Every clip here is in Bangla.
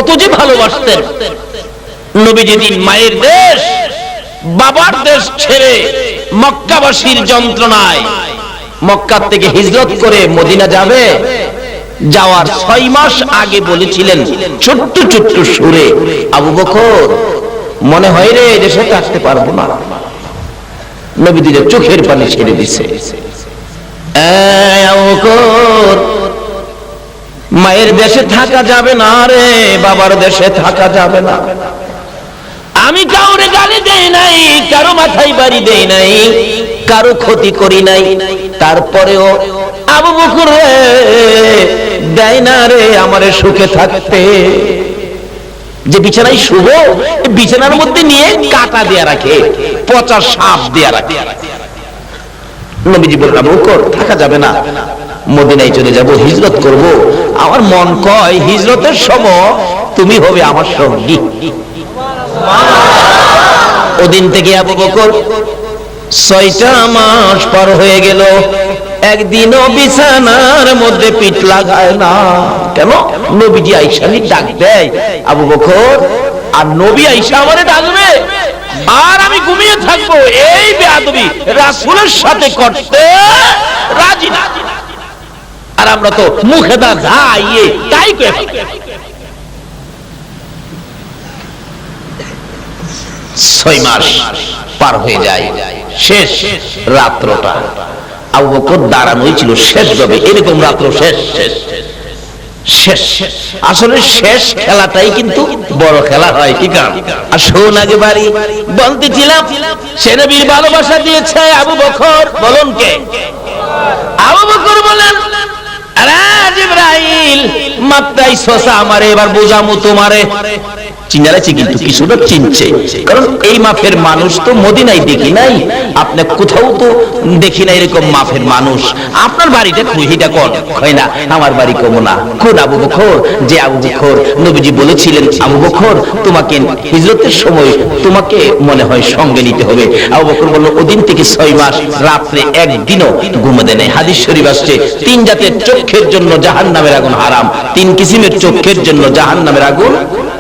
কত যে ভালোবাসতেন। নবী যেদিন মায়ের দেশ বাবার দেশ ছেড়ে মক্কাবাসীর যন্ত্রণায় মক্কা থেকে হিজরত করে মদিনা যাবে, যাওয়ার 6 মাস আগে বলেছিলেন ছোট্ট ছোট্ট সুরে, আবু বকর মনে হয় রে দেশে থাকতে পারবো না। নবী দিলে চোখের পানি ছেড়ে দিছে, আবু বকর মায়ের দেশে থাকা যাবে না রে, বাবার দেশে থাকা যাবে না। আমি কাউরে গালি দেই নাই, কারো মাথায় বাড়ি দেই নাই, কারো ক্ষতি করি নাই, তারপরেও আবু বকর রে দেয় না রে আমারে সুখে থাকতে। যে বিছানায় শুভ, বিছানার মধ্যে নিয়ে কাটা দেয়া রাখে, পচা সাপ দেয়া রাখে। নবীজি বললেন আবু বকর থাকা যাবে না, মদিনায় চলে যাব, হিজরত করব। আমার মন কয় হিজরতের সময় তুমি হবে আমার সঙ্গী। ওদিন থেকে আবু বকর 6টা মাস পার হয়ে গেল, একদিনও বিছানার মধ্যে পিঠ লাগায় না। কেন? নবীজি আয়েশা ডাক দেয় আবু বকর, আর নবী আয়েশা আমারে ডাকবে আর আমি ঘুমিয়ে থাকবো, এই বেয়াদবি রাসূলের সাথে করতে রাজি না। আর আমরা তো মুখে দা যাইয়ে তাই কই। 6 মাস পার হয়ে যায়, শেষ রাত্রটা আবু বকর দাঁড়ানোই ছিল শেষ ভাবে, এরকম রাত্র শেষ শেষ শেষ। আসলে শেষ খেলাটাই কিন্তু বড় খেলা হয়, ঠিক আছে? আর শোন আগে বাড়ি বলতেছিলাম সে নবীর ভালোবাসা দিয়েছে আবু বকর। বলুন কে? আবু বকর বলেন আরে জিবরাইল মাত্রাই সসা আমারে এবার বোঝামু তোমারে। চিনারেছি কিন্তু কিছুটা চিনছে, কারণ এই মাফের মানুষ তো মদিনায় দেখি নাই, আপনি কোথাও তো দেখি না এরকম মাফের মানুষ। আপনার বাড়িটা খুহিটা কোন? হয় না আমার বাড়ি কমো না। কোন আবু বকর? যে আবু বকর নবীজি বলেছিলেন আবু বকর তোমাকে হিজরতের সময় তোমাকে মনে হয় সঙ্গে নিতে হবে। আবু বকর বলল ওদিন থেকে 6 মাস রাত্রে একদিনও ঘুমাতে নেই। হাদিস শরীফ আসছে 3 জাতের চোখের জন্য জাহান্নামের আগুন হারাম, 3 কিসিমের চোখের জন্য জাহান্নামের আগুন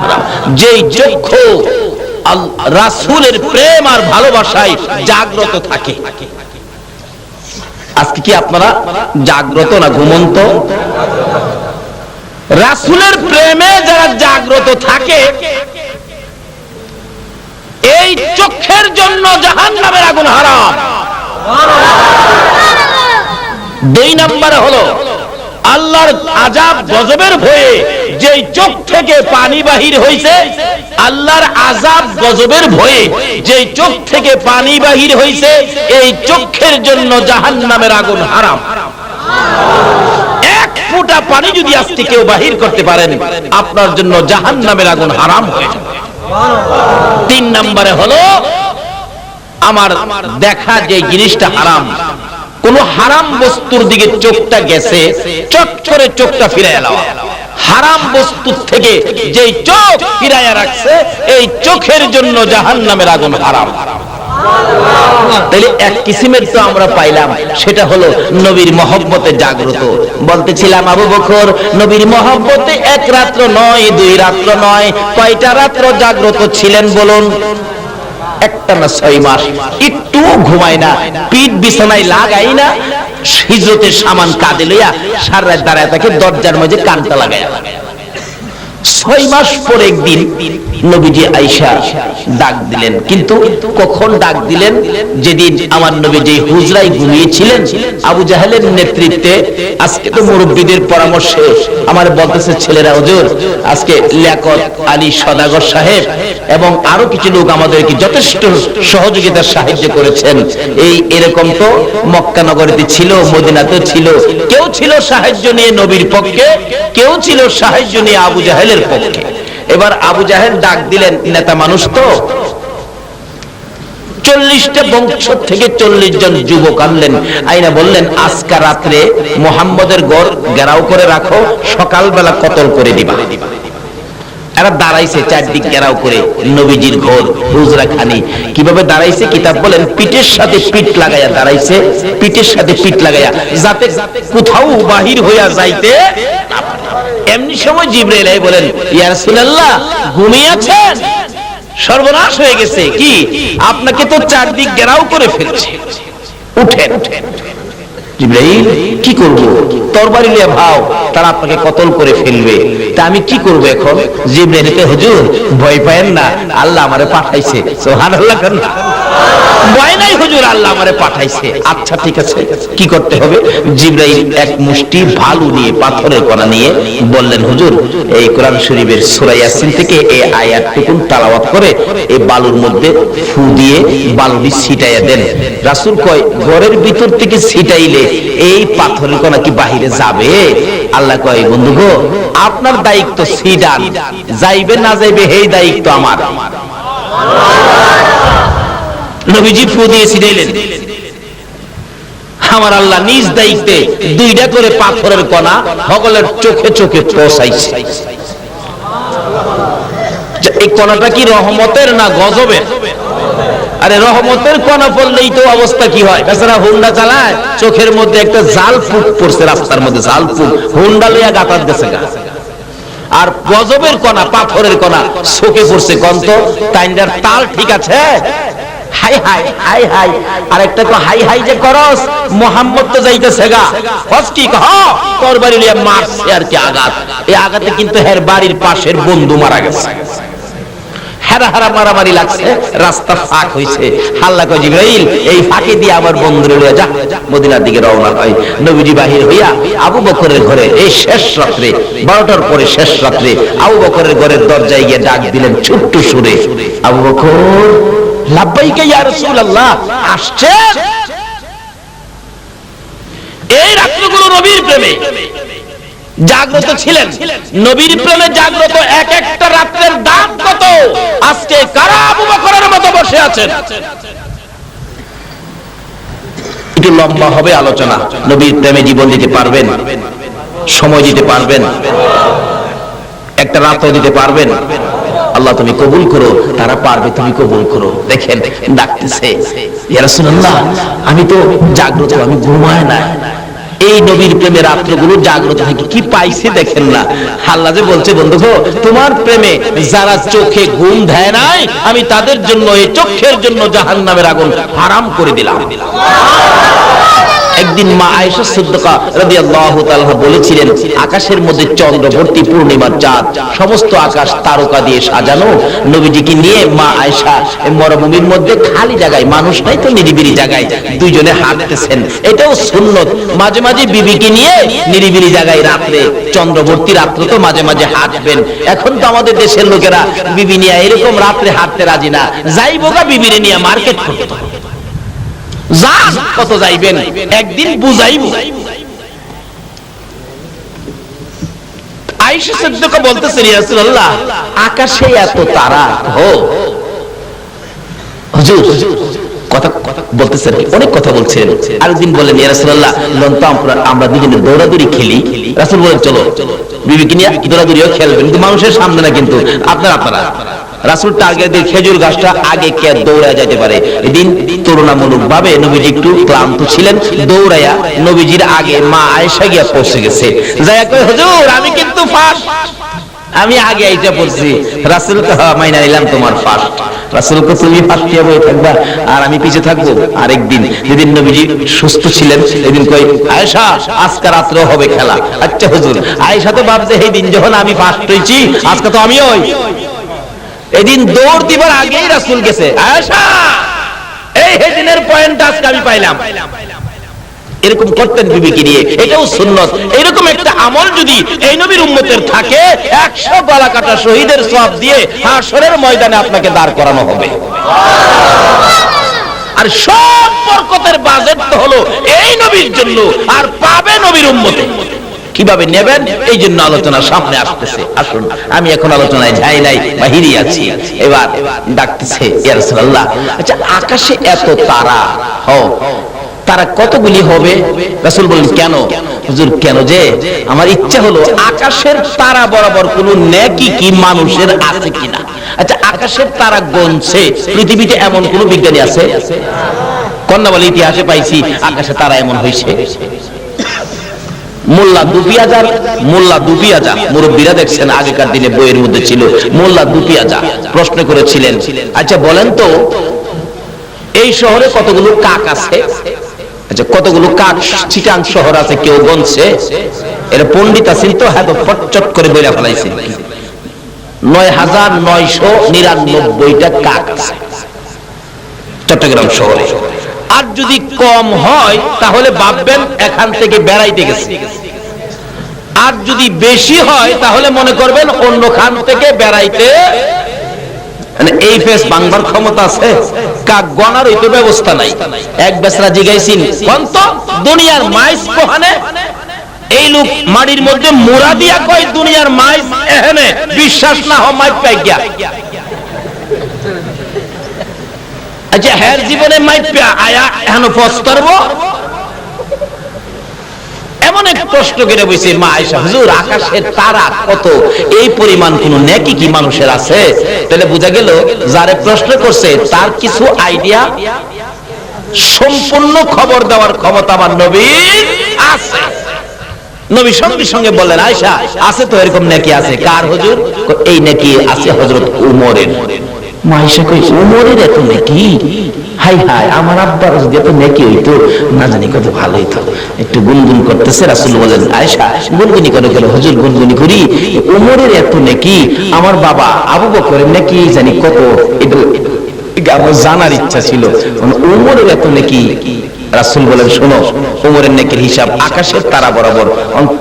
হারাম। যেই চক্ষু রাসূলের প্রেম আর ভালোবাসায় জাগ্রত থাকে। আজকে কি আপনারা জাগ্রত না ঘুমন্ত? রাসূলের প্রেমে যারা জাগ্রত থাকে এই চক্ষের জন্য জাহান্নামের আগুন হারাম। 2 নম্বরে হলো আল্লাহর আযাব গজবের ভয়ে যেই চোখ থেকে পানি বাহির হইছে, আল্লাহর আযাব গজবের ভয়ে যেই চোখ থেকে পানি বাহির হইছে এই চোখের জন্য জাহান্নামের আগুন হারাম। 1 ফোঁটা পানি যদি আজকে কেউ বাহির করতে পারেন আপনার জন্য জাহান্নামের আগুন হারাম হয়ে যাবে। 3 নম্বরে হলো আমার দেখা যে জিনিসটা হারাম, কোন হারাম বস্তুর দিকে চোখটা গেছে চট করে চোখটা ফিরাইয়া নেওয়া। হারাম বস্তু থেকে যেই চোখ ফিরাইয়া রাখছে এই চোখের জন্য জাহান্নামের আগুন হারাম। তাহলে এক কিসিমের তো আমরা পাইলাম, সেটা হলো নবীর মহব্বতে জাগ্রত। বলতেছিলাম আবু বকর নবীর মহব্বতে 1 রাত্র নয় 2 রাত্র নয়, কয়টা রাত্র জাগ্রত ছিলেন বলুন? একটা না 6 মাস, একটু ঘুমায় না, পিঠ বিছানায় লাগাই না, হিজরতের সামান কাঁধে লইয়া সারা রাত দাঁড়ায় থাকে, দরজার মাঝে কানটা লাগায়া। 6 মাস পরে একদিন নবীজি আয়েশা ডাক দিলেন, কিন্তু কখন ডাক দিলেন? যেদিন আমার নবী যে হুজরায় ঘুমিয়েছিলেন আবু জাহেলের নেতৃত্বে। আজকে তো মুরব্বীদের পরামর্শে আমার বলতেছে ছেলেরা হুজুর আজকে লিয়াকত আলী সদাগর সাহেব এবং আরো কিছু লোক আমাদেরকে যথেষ্ট সহযোগিতার সাহায্য করেছেন। এরকম তো মক্কা নগরীতে ছিল, মদিনাতে ছিল, কেউ ছিল সাহায্য নিয়ে নবীর পক্ষে, কেউ ছিল সাহায্য নিয়ে আবু জাহেলের পক্ষে। এবার আবু জাহেল ডাক দিলেন, নেতা মানুষ তো, 40টা বংশ থেকে 40 জন যুবক আনলেন, আইনা বললেন আজকে রাত্রে মুহাম্মদের ঘর ঘেরাও করে রাখো, সকালবেলা কতল করে দিবা। এরা দাঁড়াইছে চারদিক ঘেরাও করে নবীজির ঘর হুজরা খানি। কিভাবে দাঁড়াইছে? কিতাব বলেন পিঠের সাথে পিঠ লাগাইয়া দাঁড়াইছে, পিঠের সাথে পিঠ লাগাইয়া, যাতে কোথাও বাহির হইয়া যাইতে না পারে। এমনি সময় জিবরাইল বলেন, ইয়া রাসূলুল্লাহ ঘুমিয়ে আছেন? সর্বনাশ হয়ে গেছে, কি আপনাকে তো চারদিক ঘেরাও করে ফেলছে, উঠেন। জিবরাইল কি করব? তরবারি নিয়ে ভাও, তারা আপনাকে কতল করে ফেলবে, তা আমি কি করব এখন? জিবরাইল কে, হুজুর ভয় পায়েন না, আল্লাহ আমারে পাঠাইছে। সুবহানাল্লাহ। ভয় নাই হুজুর, আল্লাহ আমারে পাঠাইছে। আচ্ছা ঠিক আছে, কি করতে হবে? জিবরাইল এক মুষ্টি বালু নিয়ে, পাথরের কণা নিয়ে বললেন, হুজুর এই কোরআন শরীফের সূরা ইয়াসিন থেকে এই আয়াতটুকু তেলাওয়াত করে এই বালুর মধ্যে ফু দিয়ে বালুটি ছিটাইয়া দেন। রাসূল কয়, ঘরের ভিতর থেকে ছিটাইলে এই পাথরের কণা কি বাহিরে যাবে? আল্লাহ কয়, বন্ধু গো, আপনার দায়িত্ব ছিটান, যাইবে না যাইবে এই দায়িত্ব আমার। নবীজি ফু দিয়ে ছিটাইলেন, আমার আল্লাহ নিজ দায়িত্বে দুইটা করে পাথরের কণা সকলের চোখে চোখে পৌঁছাইছে। এই কণাটা কি রহমতের না গজবের? আরে রহমতের কণা পড়লেই তো অবস্থা কি হয়, বেচারা হুন্ডা চালায়, চোখের মধ্যে একটা জাল ফুক পড়ছে, রাস্তার মধ্যে জাল ফুক, হুন্ডা লইয়া গাতার গেছে গা। আর গজবের কণা, পাথরের কণা চোখে পড়ছে, কন্ত তাইন্ডার তাল ঠিক আছে, হাই হাই হাই হাই, আর একটা কো হাই হাই যে করস, মোহাম্মদ তো যাইতেছে গা, হস কি কহ, তরবারি নিয়ে মারছে আর কি আঘাত। এই আঘাতে কিন্তু হের বাড়ির পাশের বন্ধু মারা গেছে, হারা হারা মারামারি লাগছে, রাস্তা ফাঁক হইছে। আল্লাহ কয়, জিবরাইল এই ফাঁকে দিয়ে আমার বন্ধুরে লইয়া যা, মদিনার দিকে রওনা হয়। নবীজি বাহির হইয়া আবু বকরের ঘরে, এই শেষ রাত্রে 12টার পরে শেষ রাত্রে আবু বকরের ঘরের দরজায় গিয়ে ডাক দিলেন ছোট্ট সুরে, আবু বকর লাব্বাইকা ইয়া রাসূলুল্লাহ। আসছে এই রাত্রগুলো নবীর প্রেমে জাগ্রত ছিলেন, নবীর প্রেমে জাগ্রত এক একটা রাত্রের দাম কত? আজকে কারা আবু বকরের মতো বসে আছেন? একটু লম্বা হবে আলোচনা। নবীর প্রেমে জীবন দিতে পারবেন, সময় দিতে পারবেন, একটা রাতও দিতে পারবেন? আল্লাহ তুমি কবুল করো, তারা পারবে, তুমি কবুল করো। দেখেন ডাকতেছে, ইয়া রাসূলুল্লাহ আমি তো জাগ্রত, আমি ঘুমায় না। এই নবীর প্রেমে রাত্রগুলো জাগ্রত থেকে কি পাইছে দেখেন না। আল্লাহ যে বলছে, বন্ধু গো, তোমার প্রেমে যারা চোখে ঘুম দেয় নাই, আমি তাদের জন্য, এই চোখের জন্য জাহান্নামের আগুন হারাম করে দিলাম। একদিন মা আয়েশা সিদ্দিকা রাদিয়াল্লাহু তাআলা বলেছিলেন, আকাশের মধ্যে চন্দ্রবর্তী পূর্ণিমার চাঁদ, সমস্ত আকাশ তারকা দিয়ে সাজানো। নবীজিকে নিয়ে মা আয়েশা মরুভূমির মধ্যে খালি জায়গায়, মানুষ নাই তো নিরিবিলি জায়গায় দুইজনে হাঁটতেছেন। এটাও সুন্নত, মাঝে মাঝে বিবিকে নিয়ে নিরিবিলি জায়গায় রাত্রে, চন্দ্রবর্তী রাত্রে তো মাঝে মাঝে হাঁটবেন। এখন তো আমাদের দেশের লোকেরা বিবি নিয়ে এরকম রাত্রে হাঁটতে রাজি না, যাইবো গা বিবিরে নিয়ে মার্কেট করতে। যান, কত যাইবেন, একদিন বুঝাইব। আয়েশা সিদ্দিকা বলতেছেন, ইয়া রাসূলুল্লাহ আকাশে এত তারা, ও হুজুর কথা বলতেছেন, অনেক কথা বলছেন। আরেকদিন বললেন, ইয়া রাসূলুল্লাহ লন্ত আমরা দুজনে দৌড়াদৌড়ি খেলি। রাসূল বলেন, চলো বিবিকে নিয়ে দৌড়াদৌড়িও খেলবেন, কিন্তু মানুষের সামনে না, কিন্তু আপনারা। রাসূল টার্গেট দিয়ে খেজুর গাছটা আগে কে দৌড়ায় যেতে পারে। এদিন তুলনামূলক ভাবে নবীজি একটু ক্লান্ত ছিলেন, দৌড়াইয়া নবীজির আগে মা আয়েশা গিয়া পৌঁছে গেছে। যাইয়া কই, হুজুর আমি কিন্তু ফার্স্ট, আমি আগে আইসা পড়ছি। রাসূল তো মাইনা নিলাম তোমার ফার্স্ট। রাসূল কো, তুমি ফার্স্ট হয়ে বসে থাকবা আর আমি পিছে থাকবো। আরেকদিন যেদিন নবীজি সুস্থ ছিলেন, এদিন কই, আয়েশা আজকে রাত্রে হবে খেলা। আচ্ছা হুজুর। আয়েশা তো ভাবছে, এই দিন যখন আমি ফার্স্ট হইছি, আজকে তো আমিও হই। এদিন দৌড় দিবার আগেই রাসূল গেছে, আয়েশা এই দিনের পয়েন্ট আজকে আমি পাইলাম। এরকম করতেন বিবিকে নিয়ে, এটাও সুন্নত। এরকম একটা আমল যদি এই নবীর উম্মতের থাকে, 100 গলা কাটা শহীদের সওয়াব দিয়ে হাশরের ময়দানে আপনাকে দাঁড় করানো হবে। আর সব বরকতের বাজেট তো হলো এই নবীর জন্য, আর পাবে নবীর উম্মতে। কিভাবে নেবেন, এই জন্য আলোচনা সামনে আসতেছে। আসুন, আমি এখন আলোচনায় যাই নাই, বাহিরে আছি। এবার ডাকতেছে, ইয়া রাসূলুল্লাহ আচ্ছা আকাশে এত তারা, তারা কতগুলি হবে? রাসূল বলেন, কেন? হুজুর কেন যে, আমার ইচ্ছা হলো আকাশের তারা বরাবর কোন নেকি কি মানুষের আছে কিনা। আচ্ছা আকাশের তারা গণছে পৃথিবীতে এমন কোন বিজ্ঞানী আছে? কন্যা বলে ইতিহাসে পাইছি আকাশে তারা এমন হয়েছে। মোল্লা দুপিয়াজার, মোল্লা দুপিয়াজা, মুরব্বীরা দেখছেন আগেকার দিনে বইয়ের মধ্যে ছিল মোল্লা দুপিয়াজা, প্রশ্ন করেছিলেন, আচ্ছা বলেন তো এই শহরে কতগুলো কাক আছে? আচ্ছা কতগুলো কাক চিটাং শহর আছে কেউ গণছে? এর পণ্ডিত আছেন তো, হ্যাঁ তো ফটচট করে বইলা ফেলাইছে ৯৯৯৯টা কাক আছে চট্টগ্রাম শহরে। আর যদি কম হয় তাহলে ভাববেন এখান থেকে বেড়াইতে গেছে, আর যদি বেশি হয় তাহলে মনে করবেন অন্য খান থেকে বেড়াইতে, মানে এই ফেস বাংবার ক্ষমতা আছে? কাক গণার ওই তো ব্যবস্থা নাই। এক বেসরা জিগাইছিন কন্ত দুনিয়ার মাইস কোহানে, এই লোক মাটির মধ্যে মোড়া দিয়া কয় দুনিয়ার মাইস এখানে, বিশ্বাস না হয় মাইক পাই গিয়া। আচ্ছা হ্যার জীবনে মাইক পা আয়া এখন পস্তারবো? এমন এক প্রশ্ন করে বইছে মা আয়েশা, হুজুর আকাশের তারা কত, এই পরিমাণ কোন নেকি কি মানুষের আছে? তাহলে বোঝা গেল যারে প্রশ্ন করছে তার কিছু আইডিয়া, সম্পূর্ণ খবর দেওয়ার ক্ষমতা আমার নবীর আছে। নবী সঙ্গে সঙ্গে বললেন, আয়েশা আছে তো এরকম নেকি আছে? কার হুজুর? এই নেকি আছে হযরত উমরের। মা আয়েশা কই উমরের এত নেকি? হাই হাই, আমার আব্বার যদি এত নেকি হইতো না জানি কত ভালো হইতো। একটু গুনগুন করতেছে, রাসূল বলেন, আয়েশা গুনগুনি করে গেল, হুজুর গুনগুনি করি, উমরের এত নেকি, আমার বাবা আবু বকরের নেকি জানি কত, এটা আমার জানার ইচ্ছা ছিল। উমরের এত নেকি? রাসূল বলেন, শোনো উমরের নেকির হিসাব আকাশের তারা বরাবর,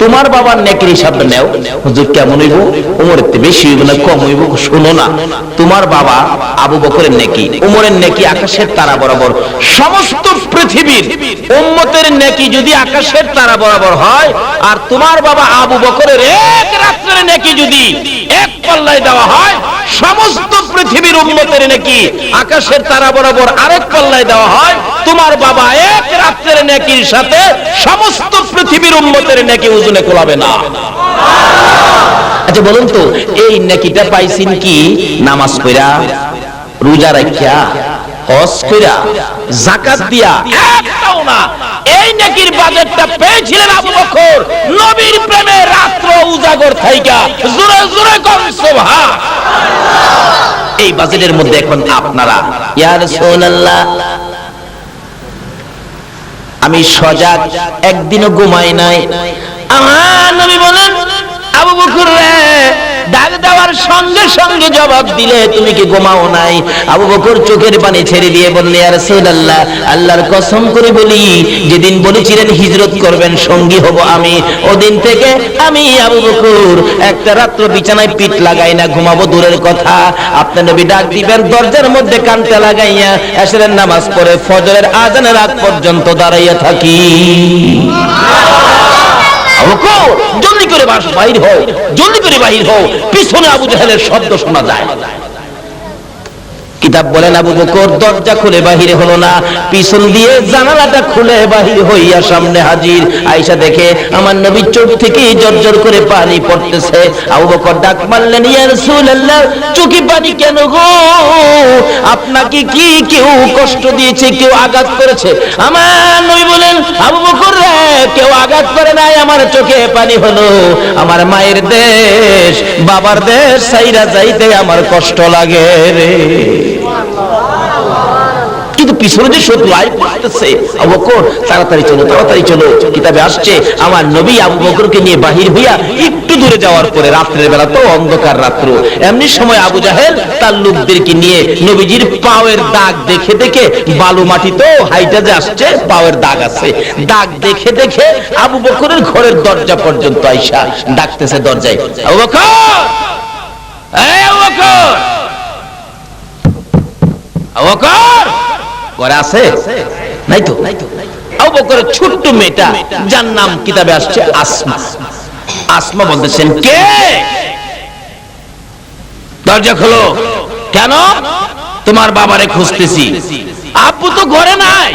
তোমার বাবার নেকির হিসাব নাও। হুজুর কেমন হইব? উমরের থেকে বেশি হইব না কম হইব? শোনো না, তোমার বাবা আবু বকরের নেকি, উমরের নেকি আকাশের তারা বরাবর। সমস্ত পৃথিবীর উম্মতের নেকি যদি আকাশের তারা বরাবর হয়, আর তোমার বাবা আবু বকরের এক রাত্রের নেকি যদি এক পাল্লায় দেওয়া হয়, সমস্ত পৃথিবীর উম্মতের নেকি আকাশের তারা বরাবর আরেক পাল্লায় দেওয়া হয়, তোমার বাবা এক রাত্রের নেকির সাথে সমস্ত পৃথিবীর উম্মতের নেকি ওজনে কোলাবে না। আচ্ছা বলুন তো এই নেকিটা পাইছেন কি? নামাজ পড়া, রোজা রাখিয়া, হজ কইরা, যাকাত দিয়া? একটাও না। এই নেকির বাজেটটা পেয়েছিলেন আবু বকর নবীর প্রেমে রাত্র উজাগর থাইকা। জোরে জোরে কোন সুবহান। এই বাজেটের মধ্যে এখন আপনারা, ইয়া রাসূলুল্লাহ আমি সজাগ, একদিনও ঘুমাই নাই। আমার নবী বলেন, আবু বকর রে, ডাক দেওয়ার সঙ্গে সঙ্গে জবাব দিলে তুমি কি ঘুমাও নাই? আবু বকর চোখের পানি ছেড়ে দিয়ে বললে, ইয়া রাসূলুল্লাহ আল্লাহর কসম করে বলি, যেদিন বলেছিলেন হিজরত করবেন সঙ্গী হব আমি, ওদিন থেকে আমি আবু বকর একটা রাত্র বিছানায় পিঠ লাগাই না, ঘুমাবো দূরের কথা। আপনার নবী ডাক দিবেন, দরজার মধ্যে কানটা লাগাইয়া এশারের নামাজ পড়ে ফজরের আজানের আগ পর্যন্ত দাঁড়াইয়া থাকি। জলদি করে বাহির হও, জলদি করে বাহির হও, পিছনে আবু জাহেলের শব্দ শোনা যায়। কিতাব বলেন আবু বকর দরজা খুলে বাহিরে হলো না, পিছন দিয়ে জানালাটা খুলে বাহির হইয়া সামনে হাজির। আয়েশা দেখে আমার নবীর চোখ থেকে জর্জর করে পানি পড়তেছে। আবু বকর ডাক মারলেন, ইয়া রাসূলুল্লাহ চোখে পানি কেন গো? আপনাকে কি কেউ কষ্ট দিয়েছে, কেউ আঘাত করেছে? আমার নবী বলেন, আবু বকর রে, কেউ আঘাত করে নাই, আমার চোখে পানি হলো আমার মায়ের দেশ বাবার দেশ সাইরা যাইতে আমার কষ্ট লাগে রে। কিন্তু পিছনে যে শত্রু আই পড়তেছে, আবু বকর তাড়াতাড়ি চলো, তাড়াতাড়ি চলো। কিতাবে আসছে আমার নবী আবু বকরকে নিয়ে বাহির হইয়া একটু দূরে যাওয়ার পরে, রাত্রের বেলা তো অন্ধকার রাত্র, এমনি সময় আবু জাহেল তার লোকদেরকে নিয়ে নবীজির পায়ের দাগ দেখে দেখে, বালু মাটি তো হাইটা যে আসছে, পায়ের দাগ আছে, দাগ দেখে দেখে আবু বকরের ঘরের দরজা পর্যন্ত আইসা ডাকতেছে দরজায়, আবু বকর, এই আবু বকর, আবু বকর ঘরে আছে? নাই তো। আবু বকরের ছোট্ট মেয়েটা, যার নাম কিতাবে আসছে আসমা, আসমা বলতেছেন, কে? দরজা খোলো। কেন? তোমার বাবারে খুঁজতেছি। আব্বু তো ঘরে নাই।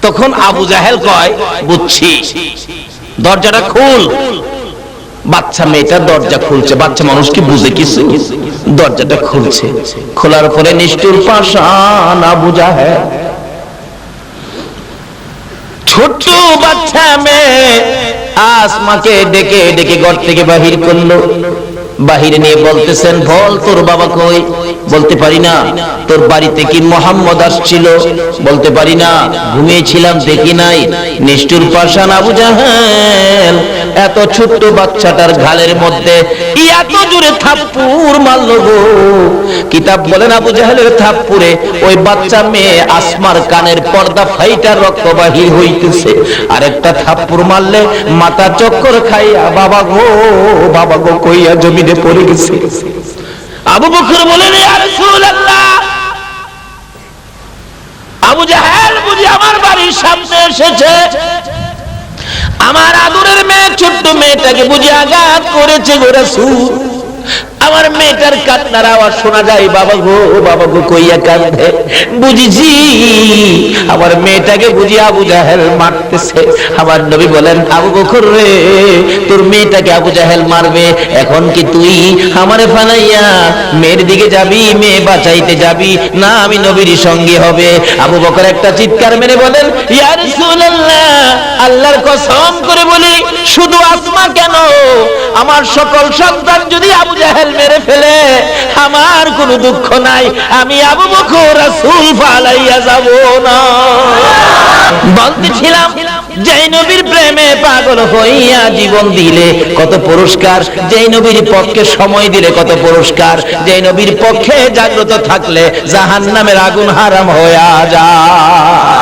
তখন আবু জাহেল কয়, বুঝছি, দরজাটা খুল। বাচ্চা মেয়েটা দরজা খুলছে, বাচ্চা মানুষ কি বুঝে কিছু? দরজাটা খুলছে, খোলার পরে নিষ্ঠুর পাষাণ আবু জাহেল ছোট্ট বাচ্চা মেয়ে আসমাকে ডেকে ডেকে ঘর থেকে বাহির করলো। বাহিরে নিয়ে বলতেছেন, বল তোর বাবা কই? বলতে পারি না। তোর বাড়িতে কি মোহাম্মদ আসছিল? বলতে পারি না, ঘুমিয়েছিলাম, দেখি নাই। নিষ্ঠুর পাষাণ আবু জাহেল এত ছোট্ট বাচ্চাটার গালের মধ্যে এত জোরে থাপ্পড় মারলো গো। কিতাব বলেন আবু জাহেলের থাপ্পড়ে ওই বাচ্চা মেয়ে আসমার কানের পর্দা ফাইটা রক্ত বাহির হইতেছে। আরেকটা থাপ্পড় মারলে মাথা চক্কর খাইয়া বাবা গো কইয়া জমিনে পড়ে গেছে। আবু বকর বলেন, ইয়া রাসূলুল্লাহ, আবু জাহেল বুঝি আমার বাড়ির সামনে এসেছে, আমার আদরের মেয়ে ছোট্ট মেয়েটাকে বুঝি আঘাত করেছে গো রাসূল। আমার মেয়েটার কান্নার আওয়াজ শোনা যায়, বাবা গো কইয়া কাঁদে। বুঝিছি আমার মেয়েটাকে বুঝি আবু জাহেল মারতেছে। আমার নবী বলেন, আবু বকর রে, তোর মেয়েটাকে আবু জাহেল মারবে, এখন কি তুই আমারে ফালাইয়া মেয়ের দিকে যাবি, মেয়ে বাঁচাইতে যাবি, না আমি নবীর সঙ্গে হবে? আবু বকর একটা চিৎকার মেরে বলেন, ইয়া রাসূলুল্লাহ, আল্লাহর কসম করে বলি, শুধু আসমা কেন, আমার সকল সন্তান যদি আবু জাহেল মেরে ফেলে আমার কোনো দুঃখ নাই, আমি আবু বকর রাসূল ফালাইয়া যাব না। বলতেছিলাম, যেই নবীর প্রেমে পাগল হইয়া জীবন দিলে কত পুরস্কার, যেই নবীর পক্ষে সময় দিলে কত পুরস্কার, যেই নবীর পক্ষে জাগ্রত থাকলে জাহান্নামের আগুন হারাম হইয়া যায়।